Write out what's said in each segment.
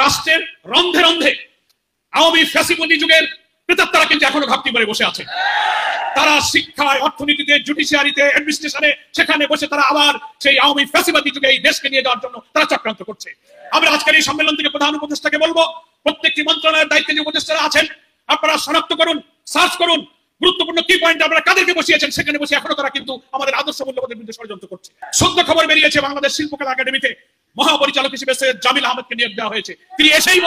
রাষ্ট্রের রন্ধে রন্ধে আওয়ামী ফ্যাসিবাদী যুগের প্রেতাত্মারা কিন্তু এখনো ঘাপটি মেরে বসে আছে। তারা শিক্ষায়, অর্থনীতিতে, জুডিশিয়ারিতে, অ্যাডমিনিস্ট্রেশনে সেখানে বসে তারা আবার সেই আওয়ামী ফ্যাসিবাদী যুগে এই দেশকে নিয়ে যাওয়ার জন্য তারা চক্রান্ত করছে। আমরা আজকের এই সম্মেলন থেকে প্রধান উপদেষ্টাকে বলবো, প্রত্যেকটি মন্ত্রণালয়ের দায়িত্বে যে উপদেষ্টারা আছেন আপনারা শনাক্ত করুন, সার্চ করুন গুরুত্বপূর্ণ কি পয়েন্ট আপনারা কাদেরকে বসিয়েছেন। সেখানে বসে এখনো তারা কিন্তু আমাদের আদর্শ মূল্যবোধের বিরুদ্ধে ষড়যন্ত্র করছে। সদ্য খবর বেরিয়েছে বাংলাদেশ শিল্পকলা একাডেমিতে মহাপরিচালক হিসেবে সৈয়দ জামিল আহমেদকে নিয়োগ দেওয়া হয়েছে। তিনি এসেই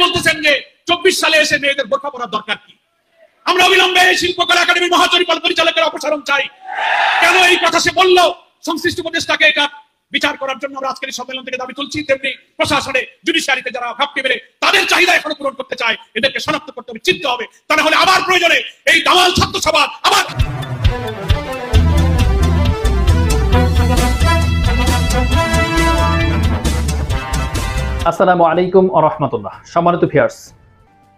বলতেছেন যে 24 সালে এসে মেয়েদের বোরকা পরার দরকার কি। আমরা অবিলম্বে শিল্পকলা একাডেমির মহাপরিচালকের অপসারণ চাই। কেন এই কথা সে বললো, সংশ্লিষ্ট উপদেষ্টাকে এটা বিচার করার জন্য আমরা আজকের সম্মেলন থেকে দাবি তুলছি। তেমনি প্রশাসনে, জুডিশিয়ারিতে যারা ঘাপটি মেরে তাদের চাহিদা এখনো পূরণ করতে চায়, এদেরকে শনাক্ত করতে হবে, চিনতে হবে। তা না হলে আবার প্রয়োজনে এই দামাল ছাত্র সভা আবার। আসসালামু আলাইকুম ওয়া রাহমাতুল্লাহ। সম্মানিত ভিউয়ার্স,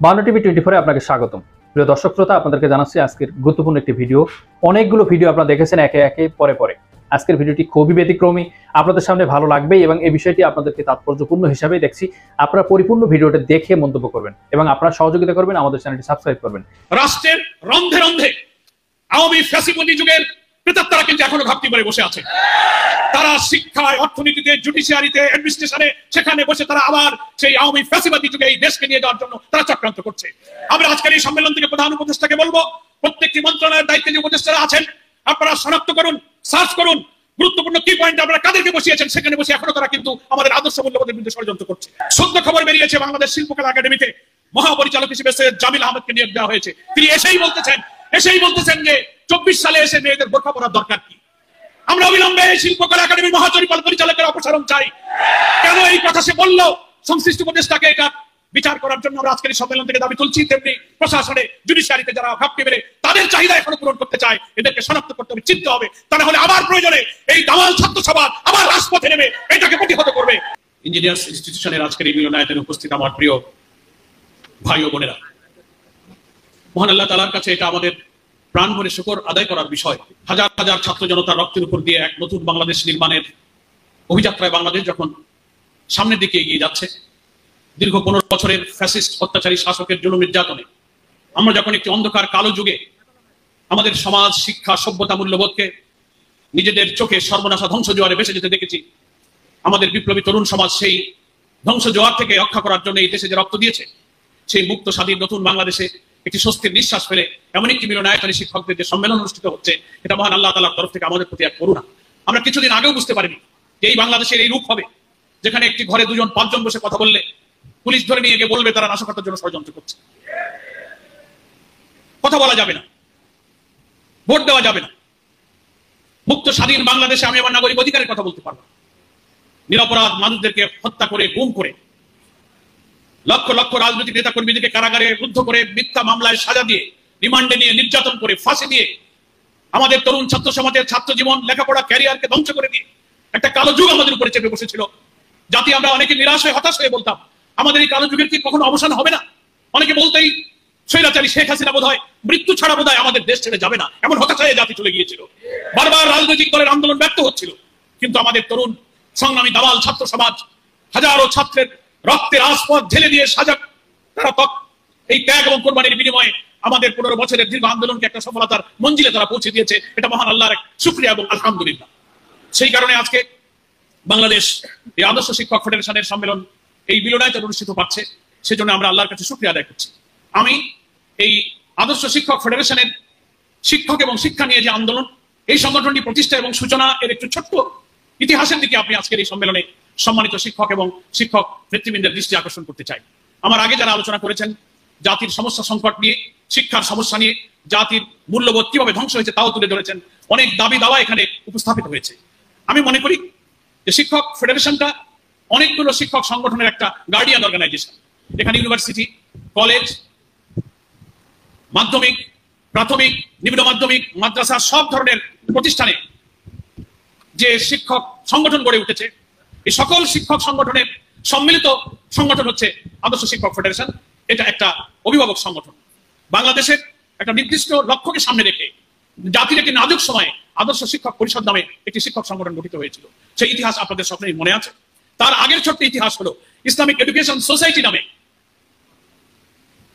52 টিভি 24 আপনাকে স্বাগতম। প্রিয় দর্শক শ্রোতা, আপনাদেরকে জানাচ্ছি আজকের গুরুত্বপূর্ণ একটি ভিডিও। অনেকগুলো ভিডিও আপনারা দেখেছেন একে একে পরে। আজকের ভিডিওটি খুবই ব্যতিক্রমী, আপনাদের সামনে ভালো লাগবেই এবং এই বিষয়টি আপনাদেরকে তাৎপর্যপূর্ণ হিসাবেই দেখছি। আপনারা পরিপূর্ণ ভিডিওটি দেখে মন্তব্য করবেন এবং আপনারা সহযোগিতা করবেন, আমাদের চ্যানেলটি সাবস্ক্রাইব করবেন। রাষ্ট্রের রন্ধে রন্ধে আওয়ামী ফ্যাসিবাদী যুগের প্রেতাত্মারা কিন্তু এখনো ঘাপটি মেরে বসে আছে। তারা শিক্ষায়, অর্থনীতিতে, জুডিশিয়ারিতে, অ্যাডমিনিস্ট্রেশনে সেখানে বসে তারা আবার সেই আওয়ামী ফ্যাসিবাদী যুগে এই দেশকে নিয়ে যাওয়ার জন্য তারা চক্রান্ত করছে। আমরা আজকের এই সম্মেলন থেকে প্রধান উপদেষ্টাকে বলবো, প্রত্যেকটি মন্ত্রণালয়ের দায়িত্বে যে উপদেষ্টারা আছেন আপনারা শনাক্ত করুন, সার্চ করুন গুরুত্বপূর্ণ কি পয়েন্ট আপনারা কাদেরকে বসিয়েছেন। সেখানে বসে এখনো তারা কিন্তু আমাদের আদর্শ মূল্যবোধের বিরুদ্ধে ষড়যন্ত্র করছে। সদ্য খবর বেরিয়েছে বাংলাদেশ শিল্পকলা একাডেমিতে মহাপরিচালক হিসেবে সৈয়দ জামিল আহমেদকে নিয়োগ দেওয়া হয়েছে। তিনি এসেই বলতেছেন যে 24 সালে এসে মেয়েদের বোরকা পরার দরকার কি। আমরা অবিলম্বে শিল্পকলা একাডেমির মহাপরিচালকের অপসারণ চাই। কেন এই কথা সে বললো, সংশ্লিষ্ট উপদেষ্টাকে এটা বিচার করার জন্য আমরা আজকের সম্মেলন থেকে দাবি তুলছি। তেমনি প্রশাসনে, জুডিশিয়ারিতে যারা ঘাপটি মেরে তাদের চাহিদা এখনো পূরণ করতে চায়, এদেরকে শনাক্ত করতে হবে, চিনতে হবে। তা না হলে আবার প্রয়োজনে এই দামাল ছাত্র সভা আবার রাজপথে নেমে এটাকে প্রতিহত করবে। ইঞ্জিনিয়ার্স ইনস্টিটিউশনের আজকের এই মিলনায়তনে উপস্থিত আমার প্রিয় ভাই ও বোনেরা, মহান আল্লাহ তাআলার কাছে এটা আমাদের প্রাণ ভরে শুকর আদায় করার বিষয়। হাজার হাজার ছাত্র জনতার রক্তের উপর দিয়ে এক নতুন বাংলাদেশ নির্মাণের অভিযাত্রায় বাংলাদেশ যখন সামনের দিকে এগিয়ে যাচ্ছে, দীর্ঘ 15 বছরের ফ্যাসিস্ট অত্যাচারী শাসকের জুলুম নির্যাতনে আমরা যখন একটি অন্ধকার কালো যুগে আমাদের সমাজ, শিক্ষা, সভ্যতা, মূল্যবোধকে নিজেদের চোখে সর্বনাশা ধ্বংস জোয়ারে ভেসে যেতে দেখেছি, আমাদের বিপ্লবী তরুণ সমাজ সেই ধ্বংস জোয়ার থেকে রক্ষা করার জন্য এই দেশে যে রক্ত দিয়েছে, সেই মুক্ত স্বাধীন নতুন বাংলাদেশে একটি স্বস্তির নিঃশ্বাস ফেলে এমন একটি মিলনায়তনে শিক্ষকদের যে সম্মেলন অনুষ্ঠিত হচ্ছে, এটা মহান আল্লাহ তাআলার তরফ থেকে আমাদের প্রতি এক করুণা। আমরা কিছুদিন আগেও বুঝতে পারিনি যে এই বাংলাদেশের এই রূপ হবে, যেখানে একটি ঘরে 2-5 জন বসে কথা বললে পুলিশ ধরে নিয়ে গিয়ে বলবে তারা নাশকতার জন্য ষড়যন্ত্র করছে। কথা বলা যাবে না, ভোট দেওয়া যাবে না। মুক্ত স্বাধীন বাংলাদেশে আমি আমার নাগরিক অধিকারের কথা বলতে পারবো। নিরপরাধ মানুষদেরকে হত্যা করে, গুম করে, লক্ষ লক্ষ রাজনৈতিক নেতা কর্মীদেরকে কারাগারে রুদ্ধ করে, মিথ্যা মামলায় সাজা দিয়ে, রিমান্ডে নিয়ে, নির্যাতন করে, ফাঁসি দিয়ে, আমাদের তরুণ ছাত্র সমাজের ছাত্র জীবন, লেখাপড়া, ক্যারিয়ারকে ধ্বংস করে দিয়ে একটা কালো যুগ আমাদের উপরে চেপে বসেছিল। জাতি আমরা অনেকে নিরাশ হয়ে, হতাশ হয়ে বলতাম, আমাদের এই কালো যুগের কি কখনো অবসান হবে না? অনেকে বলতেই স্বৈরাচারী শেখ হাসিনা বোধহয় মৃত্যু ছাড়া বোধহয় আমাদের দেশ ছেড়ে যাবে না, এমন হতাশ হয়ে জাতি চলে গিয়েছিল। বারবার রাজনৈতিক দলের আন্দোলন ব্যর্থ হচ্ছিল, কিন্তু আমাদের তরুণ সংগ্রামী দামাল ছাত্র সমাজ হাজারো ছাত্রের রক্তের আস্পদ ঢেলে দিয়ে তারা এই ত্যাগ এবং কোরবানির বিনিময়ে আমাদের 15 বছরের দীর্ঘ আন্দোলনকে একটা সফলতার মঞ্জিলে তারা পৌঁছে দিয়েছে। এটা মহান আল্লাহর এক শুকরিয়া এবং আলহামদুলিল্লাহ। সেই কারণে আজকে বাংলাদেশ এই আদর্শ শিক্ষক ফেডারেশনের সম্মেলন এই মিলনায়তনে অনুষ্ঠিত পাচ্ছে, সেজন্য আমরা আল্লাহর কাছে শুকরিয়া আদায় করছি। আমি এই আদর্শ শিক্ষক ফেডারেশনের শিক্ষক এবং শিক্ষা নিয়ে যে আন্দোলন, এই সংগঠনটি প্রতিষ্ঠা এবং সূচনা এর একটু ছোট্ট ইতিহাসের দিকে আপনি আজকের এই সম্মেলনে সম্মানিত শিক্ষক এবং শিক্ষক নেতৃবৃন্দের দৃষ্টি আকর্ষণ করতে চাই। আমার আগে যারা আলোচনা করেছেন জাতির সমস্যা সংকট নিয়ে, শিক্ষার সমস্যা নিয়ে, জাতির মূল্যবোধ কিভাবে ধ্বংস হয়েছে তাও তুলে ধরেছেন। অনেক দাবি দাওয়া এখানে উপস্থাপিত হয়েছে। আমি মনে করি যে শিক্ষক ফেডারেশনটা অনেকগুলো শিক্ষক সংগঠনের একটা গার্ডিয়ান অর্গানাইজেশন। এখানে ইউনিভার্সিটি, কলেজ, মাধ্যমিক, প্রাথমিক, নিম্ন মাধ্যমিক, মাদ্রাসা সব ধরনের প্রতিষ্ঠানে যে শিক্ষক সংগঠন গড়ে উঠেছে, এই সকল শিক্ষক সংগঠনের সম্মিলিত সংগঠন হচ্ছে আদর্শ শিক্ষক ফেডারেশন। এটা একটা অভিভাবক সংগঠন। বাংলাদেশের একটা নির্দিষ্ট লক্ষ্যকে সামনে রেখে জাতির একটি নাজুক সময়ে আদর্শ শিক্ষক পরিষদ নামে একটি শিক্ষক সংগঠন গঠিত হয়েছিল। সেই ইতিহাস আপনাদের সকলেই মনে আছে। তার আগের ছোট্ট ইতিহাস হলো ইসলামিক এডুকেশন সোসাইটি নামে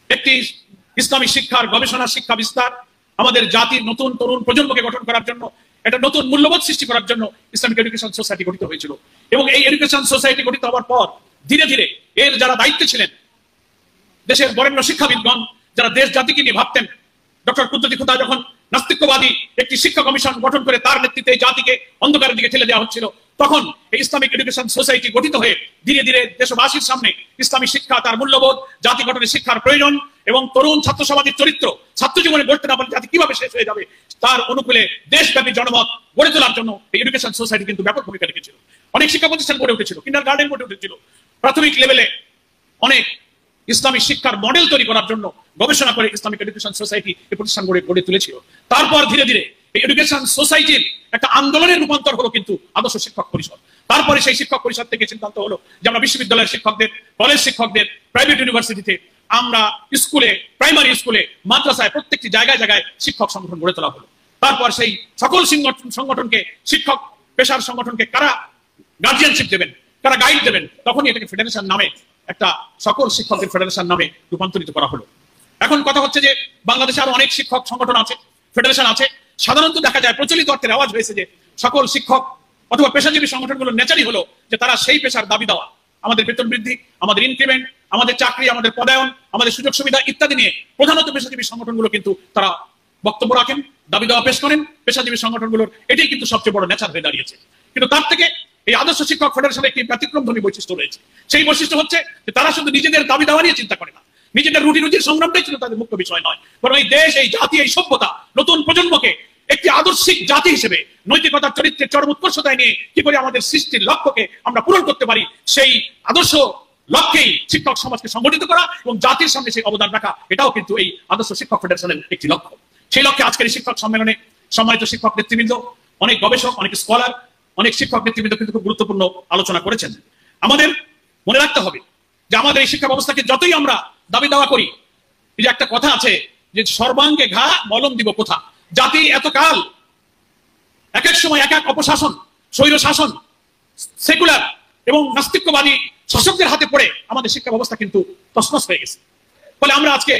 একটি ইসলামী শিক্ষার গবেষণা শিক্ষা বিস্তার, আমাদের জাতির নতুন তরুণ প্রজন্মকে গঠন করার জন্য, একটা নতুন মূল্যবোধ সৃষ্টি করার জন্য ইসলামিক এডুকেশন সোসাইটি গঠিত হয়েছিল। এবং এই এডুকেশন সোসাইটি গঠিত হওয়ার পর ধীরে ধীরে এর যারা দায়িত্বে ছিলেন, দেশের বরেণ্য শিক্ষাবিদগণ যারা দেশ জাতিকে নিয়ে ভাবতেন, ডক্টর কুদ্দুতী খুদা যখন নাস্তিক্যবাদী একটি শিক্ষা কমিশন গঠন করে তার নেতৃত্বে জাতিকে অন্ধকারের দিকে ঠেলে দেওয়া হচ্ছিল, তখন এই ইসলামিক এডুকেশন সোসাইটি গঠিত হয়ে ধীরে ধীরে দেশবাসীর সামনে ইসলামী শিক্ষা, তার মূল্যবোধ, জাতি গঠনের শিক্ষার প্রয়োজন এবং তরুণ ছাত্র সমাজের চরিত্র ছাত্র জীবনে গড়তে না পারলে জাতি কিভাবে শেষ হয়ে যাবে তার অনুকূলে দেশব্যাপী জনমত গড়ে তোলার জন্য এই এডুকেশন সোসাইটি কিন্তু ব্যাপক ভূমিকা রেখেছিল। অনেক শিক্ষা প্রতিষ্ঠান গড়ে উঠেছিল, কিন্ডারগার্টেন গড়ে উঠেছিল, প্রাথমিক লেভেলে অনেক ইসলামী শিক্ষার মডেল তৈরি করার জন্য গবেষণা করে ইসলামিক এডুকেশন সোসাইটি এই প্রতিষ্ঠান গড়ে তুলেছিল। তারপর ধীরে ধীরে এই এডুকেশন সোসাইটির একটা আন্দোলনের রূপান্তর হলো কিন্তু আদর্শ শিক্ষক পরিষদ। তারপরে সেই শিক্ষক পরিষদ থেকে সিদ্ধান্ত হলো যে আমরা বিশ্ববিদ্যালয়ের শিক্ষকদের, কলেজ শিক্ষকদের, প্রাইভেট ইউনিভার্সিটিতে, আমরা স্কুলে, প্রাইমারি স্কুলে, মাদ্রাসায়, প্রত্যেকটি জায়গায় জায়গায় শিক্ষক সংগঠন গড়ে তোলা হলো। তারপর সেই সকল সংগঠনকে, শিক্ষক পেশার সংগঠনকে কারা গার্জিয়ানশিপ দেবেন, কারা গাইড দেবেন, তখনই এটাকে ফেডারেশন নামে, একটা সকল শিক্ষকদের ফেডারেশন নামে রূপান্তরিত করা হলো। এখন কথা হচ্ছে যে বাংলাদেশে আরো অনেক শিক্ষক সংগঠন আছে, ফেডারেশন আছে। সাধারণত দেখা যায়, প্রচলিত অর্থের আওয়াজ হয়েছে যে সকল শিক্ষক অথবা পেশাজীবী সংগঠনগুলোর নেচারই হলো যে তারা সেই পেশার দাবি দেওয়া, আমাদের বেতন বৃদ্ধি, আমাদের ইনক্রিমেন্ট, আমাদের চাকরি, আমাদের পদায়ন, আমাদের সুযোগ সুবিধা ইত্যাদি নিয়ে প্রধানত পেশাজীবী সংগঠনগুলো কিন্তু তারা বক্তব্য রাখেন, দাবি দেওয়া পেশ করেন। পেশাজীবী সংগঠনগুলোর এটাই কিন্তু সবচেয়ে বড় নেচার হয়ে দাঁড়িয়েছে। কিন্তু তার থেকে এই আদর্শ শিক্ষক ফেডারেশনের একটি ব্যতিক্রমধর্মী বৈশিষ্ট্য রয়েছে। সেই বৈশিষ্ট্য হচ্ছে যে তারা শুধু নিজেদের দাবি দেওয়া নিয়ে চিন্তা করে না, নিজেদের রুজির সংগ্রামটাই ছিল তাদের মুখ্য বিষয় নয়, বরং এই দেশ, এই জাতি, এই সভ্যতা নতুন প্রজন্মকে একটি আদর্শিক জাতি হিসেবে নৈতিকতার চরিত্রের চরম উৎকর্ষতায় নিয়ে কি করে আমাদের সৃষ্টির লক্ষ্যকে আমরা পূরণ করতে পারি, সেই আদর্শ লক্ষ্যেই শিক্ষক সমাজকে সংগঠিত করা এবং জাতির সামনে সেই অবদান রাখা, এটাও কিন্তু এই আদর্শ শিক্ষক ফেডারেশনের একটি লক্ষ্য। সেই লক্ষ্যে আজকের এই শিক্ষক সম্মেলনে সম্মানিত শিক্ষক নেতৃবৃন্দ, অনেক গবেষক, অনেক স্কলার, অনেক শিক্ষক নেতৃবৃন্দ কিন্তু খুব গুরুত্বপূর্ণ আলোচনা করেছেন। আমাদের মনে রাখতে হবে যে আমাদের এই শিক্ষা ব্যবস্থাকে যতই আমরা দাবি দাওয়া করি, এই যে একটা কথা আছে যে সর্বাঙ্গে ঘা মলম দিব কোথা। জাতি এতকাল এক এক সময় এক এক অপশাসন, স্বৈর শাসন, সেকুলার এবং নাস্তিক্যবাদী শাসকদের হাতে পড়ে আমাদের শিক্ষা ব্যবস্থা কিন্তু তছনছ হয়ে গেছে। ফলে আমরা আজকে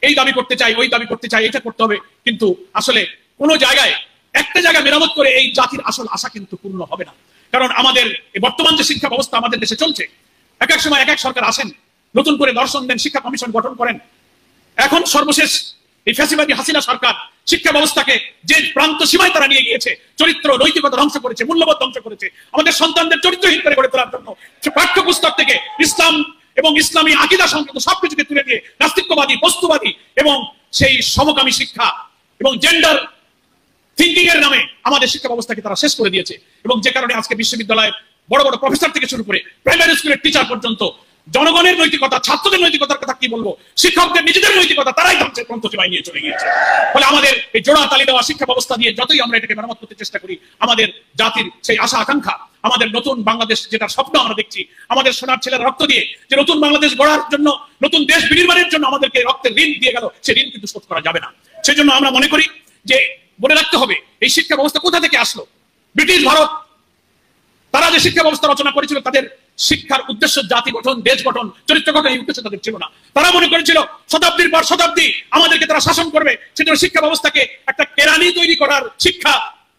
এই দাবি করতে চাই, ওই দাবি করতে চাই, এটা করতে হবে, কিন্তু আসলে কোনো জায়গায় একটা জায়গায় মেরামত করে এই জাতির আসল আশা কিন্তু পূর্ণ হবে না। কারণ আমাদের বর্তমান যে শিক্ষা ব্যবস্থা আমাদের দেশে চলছে, এক এক সময় এক এক সরকার আসেন, নতুন করে দর্শন দেন, শিক্ষা কমিশন গঠন করেন। এখন সর্বশেষ এই ফ্যাসিবাদী হাসিনা সরকার শিক্ষা ব্যবস্থাকে যে প্রান্ত সীমায় তারা নিয়ে গিয়েছে, চরিত্র, নৈতিকতা ধ্বংস করেছে, মূল্যবোধ ধ্বংস করেছে, আমাদের সন্তানদের চরিত্রহীন করে গড়ে তোলার জন্য পাঠ্যপুস্তক থেকে ইসলাম এবং ইসলামী আকীদা সংক্রান্ত সবকিছুকে তুলে দিয়ে নাস্তিক্যবাদী, বস্তুবাদী এবং সেই সমকামী শিক্ষা এবং জেন্ডার থিঙ্কিং এর নামে আমাদের শিক্ষা ব্যবস্থাকে তারা শেষ করে দিয়েছে। এবং যে কারণে আজকে বিশ্ববিদ্যালয়ের বড় বড় প্রফেসর থেকে শুরু করে প্রাইমারি স্কুলের টিচার পর্যন্ত জনগণের নৈতিকতা, ছাত্রদের নৈতিকতার কথা কি বলবো, শিক্ষকদের নিজেদের নৈতিকতা তারাই ধ্বংসের পন্থসীমায় নিয়ে চলে গিয়েছে। ফলে আমাদের এই জোড়া তালি দেওয়া শিক্ষা ব্যবস্থা দিয়ে যতই আমরা এটাকে মেরামত করতে চেষ্টা করি, আমাদের জাতির সেই আশা আকাঙ্ক্ষা, আমাদের নতুন বাংলাদেশ যেটা স্বপ্ন আমরা দেখছি, আমাদের সোনার ছেলের রক্ত দিয়ে যে নতুন বাংলাদেশ গড়ার জন্য, নতুন দেশ বিনির্মাণের জন্য আমাদেরকে রক্তের ঋণ দিয়ে গেল, সেই ঋণ কিন্তু শোধ করা যাবে না। সেজন্য আমরা মনে করি যে মনে রাখতে হবে এই শিক্ষা ব্যবস্থা কোথা থেকে আসলো। ব্রিটিশ ভারত তারা যে শিক্ষা ব্যবস্থা রচনা করেছিল, তাদের শিক্ষার উদ্দেশ্য জাতি গঠন, দেশ গঠন, চরিত্র গঠন, এই উদ্দেশ্য তাদের ছিল না। তারা মনে করেছিল শতাব্দীর পর শতাব্দী আমাদেরকে তারা শাসন করবে, সেজন্য শিক্ষা ব্যবস্থাকে একটা কেরানি তৈরি করার শিক্ষা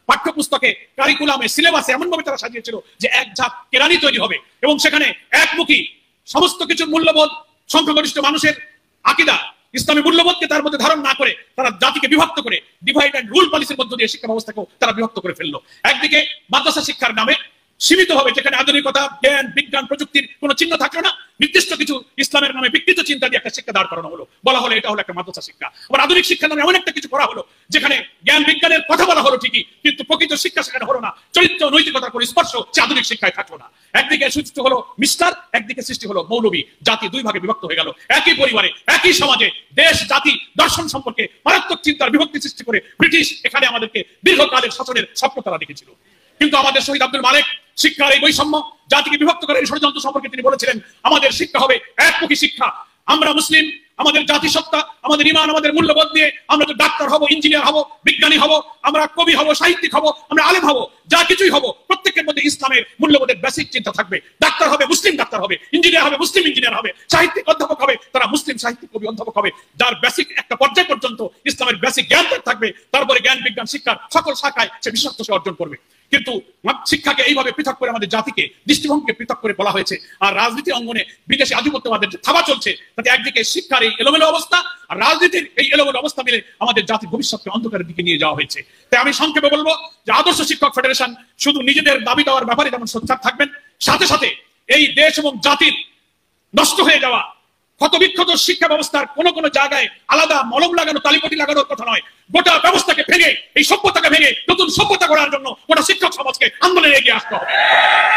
পাঠ্যপুস্তকে, কারিকুলামে, সিলেবাসে এমন ভাবে তারা সাজিয়েছিল যে এক ঝাঁক কেরানি তৈরি হবে এবং সেখানে একমুখী সমস্ত কিছুর মূল্যবোধ, সংখ্যাগরিষ্ঠ মানুষের আকীদা, ইসলামী মূল্যবোধকে তার মধ্যে ধারণ না করে তারা জাতিকে বিভক্ত করে ডিভাইড এন্ড রুল পলিসির মধ্য দিয়ে শিক্ষা ব্যবস্থাকেও তারা বিভক্ত করে ফেললো। একদিকে মাদ্রাসা শিক্ষার নামে সীমিত হবে, যেখানে আধুনিকতা, জ্ঞান, বিজ্ঞান, প্রযুক্তির কোনো চিহ্ন থাকলো না, নির্দিষ্ট কিছু ইসলামের নামে বিকৃত চিন্তা দিয়ে একটা শিক্ষা দাঁড় করানো হলো, বলা হলো এটা হলো একটা মাদ্রাসা শিক্ষা। আবার আধুনিক শিক্ষা নামে এমন একটা কিছু করা হলো যেখানে জ্ঞান বিজ্ঞানের কথা বলা হলো ঠিকই, কিন্তু প্রকৃত শিক্ষা সেখানে হলো না, চরিত্র নৈতিকতার কোনো স্পর্শ সে আধুনিক শিক্ষায় থাকলো না। একদিকে সৃষ্টি হলো মিস্টার, একদিকে সৃষ্টি হলো মৌলবী, জাতি দুই ভাগে বিভক্ত হয়ে গেল। একই পরিবারে, একই সমাজে দেশ, জাতি, দর্শন সম্পর্কে মারাত্মক চিন্তার বিভক্তি সৃষ্টি করে ব্রিটিশ এখানে আমাদেরকে দীর্ঘকালের শাসনের স্বপ্ন তারা দেখেছিল। কিন্তু আমাদের শহীদ আব্দুল মালেক শিক্ষার এই বৈষম্য, জাতিকে বিভক্ত করার এই ষড়যন্ত্র সম্পর্কে তিনি বলেছিলেন, আমাদের শিক্ষা হবে একমুখী শিক্ষা। আমরা মুসলিম, আমাদের জাতিসত্তা, আমাদের ঈমান, আমাদের মূল্যবোধ নিয়ে আমরা তো ডাক্তার হব, ইঞ্জিনিয়ার হব, বিজ্ঞানী হব, আমরা কবি হব, সাহিত্যিক হব, আমরা আলেম হব, যা কিছুই হব, প্রত্যেক প্রত্যেকের মধ্যে ইসলামের মূল্যবোধের বেসিক চিন্তা থাকবে। ডাক্তার হবে মুসলিম ডাক্তার হবে, ইঞ্জিনিয়ার হবে মুসলিম ইঞ্জিনিয়ার হবে, সাহিত্যিক অধ্যাপক হবে তারা মুসলিম সাহিত্যিক কবি অধ্যাপক হবে, যার বেসিক একটা পর্যায় পর্যন্ত ইসলামের বেসিক জ্ঞান থাকবে। তারপরে জ্ঞান বিজ্ঞান শিক্ষার সকল শাখায় সে বিশেষত্ব সে অর্জন করবে। কিন্তু শিক্ষাকে এইভাবে পৃথক করে আমাদের জাতিকে দৃষ্টিভঙ্গিকে পৃথক করে বলা হয়েছে। আর রাজনীতি অঙ্গনে বিদেশি আধিপত্যবাদের যে থাবা চলছে, তাতে একদিকে শিক্ষার এই এলোমেলো অবস্থা আর রাজনীতির এই এলোমেলো অবস্থা মিলে আমাদের জাতির ভবিষ্যৎকে অন্ধকারের দিকে নিয়ে যাওয়া হয়েছে। তাই আমি সংক্ষেপে বলবো যে আদর্শ শিক্ষক ফেডারেশন শুধু নিজেদের দাবি দেওয়ার ব্যাপারে যেমন সোচ্চার থাকবেন, সাথে সাথে এই দেশ এবং জাতির নষ্ট হয়ে যাওয়া ক্ষতবিক্ষত শিক্ষা ব্যবস্থার কোন কোন জায়গায় আলাদা মলম লাগানো তালিপটি লাগানোর কথা নয়, গোটা ব্যবস্থাকে ভেঙে এই সভ্যতাকে ভেঙে নতুন সভ্যতা গড়ার জন্য গোটা শিক্ষক সমাজকে আন্দোলনে এগিয়ে আসতে হবে।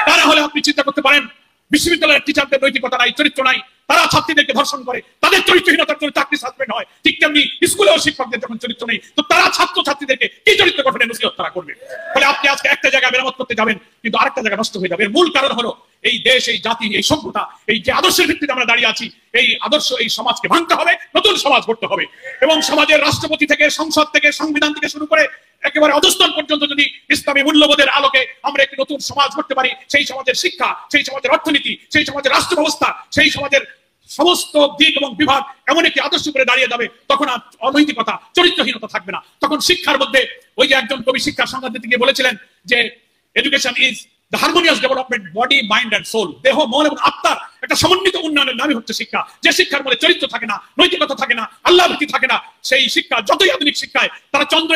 তা না হলে আপনি চিন্তা করতে পারেন বিশ্ববিদ্যালয়ের টিচারদের নৈতিকতা নাই, চরিত্র নাই, তারা ছাত্রীদেরকে ধর্ষণ করে, তাদের চরিত্রহীনতার জন্য চাকরি সাসপেন্ড হয়। ঠিক তেমনি স্কুলেও শিক্ষকদের যখন চরিত্র নেই, তো তারা ছাত্র ছাত্রীদেরকে কি চরিত্র গঠনের নসিহত তারা করবে? ফলে আপনি আজকে একটা জায়গায় মেরামত করতে যাবেন কিন্তু আরেকটা জায়গা নষ্ট হয়ে যাবে। এর মূল কারণ হলো এই দেশ, এই জাতি, এই সভ্যতা, এই যে আদর্শের ভিত্তিতে আমরা দাঁড়িয়ে আছি, এই আদর্শ এই সমাজকে ভাঙতে হবে, নতুন সমাজ গড়তে হবে। এবং সমাজের রাষ্ট্রপতি থেকে সংসদ থেকে সংবিধান থেকে শুরু করে একেবারে অধস্তন পর্যন্ত যদি ইসলামী মূল্যবোধের আলোকে আমরা একটি নতুন সমাজ করতে পারি, সেই সমাজের শিক্ষা, সেই সমাজের অর্থনীতি, সেই সমাজের রাষ্ট্র ব্যবস্থা, সেই সমাজের সমস্ত দিক এবং বিভাগ এমন একটি আদর্শ করে দাঁড়িয়ে যাবে, তখন আর অনৈতিকতা চরিত্রহীনতা থাকবে না। তখন শিক্ষার মধ্যে ওই যে একজন কবি শিক্ষার সংজ্ঞা দিতে গিয়ে বলেছিলেন যে education is the harmonious development body mind and soul, দেহ মন এবং আত্মার একটা সমন্বিত উন্নয়নের নামই হচ্ছে শিক্ষা। যে শিক্ষার মধ্যে চরিত্র থাকে না, নৈতিকতা থাকে না, আল্লাহ ভীতি থাকে না, সেই শিক্ষা যতই আধুনিক শিক্ষায় তারা চন্দ্র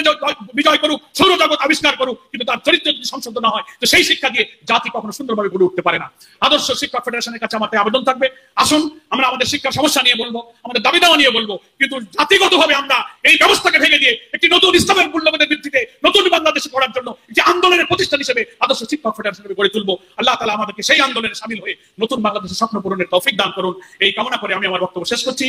বিজয় করুক, সৌরজগৎ আবিষ্কার করুক, কিন্তু তার চরিত্র যদি সংশোধন না হয় তো সেই শিক্ষা দিয়ে জাতি কখনো সুন্দরভাবে গড়ে উঠতে পারে না। আদর্শ শিক্ষক ফেডারেশনের কাছে আমার আবেদন থাকবে, আসুন আমরা আমাদের শিক্ষার সমস্যা নিয়ে বলবো, আমাদের দাবি দাওয়া নিয়ে বলবো, কিন্তু জাতিগতভাবে আমরা এই ব্যবস্থাকে ভেঙে দিয়ে একটি নতুন ইসলামের মূল্যবোধের ভিত্তিতে নতুন বাংলাদেশ গড়ার জন্য যে আন্দোলনের প্রতিষ্ঠান হিসেবে আদর্শ শিক্ষক ফেডারেশন গড়ে তুলবো। আল্লাহ তাআলা আমাদেরকে সেই আন্দোলনে শামিল হয়ে নতুন বাংলাদেশের স্বপ্ন পূরণের তৌফিক দান করুন, এই কামনা করে আমি আমার বক্তব্য শেষ করছি।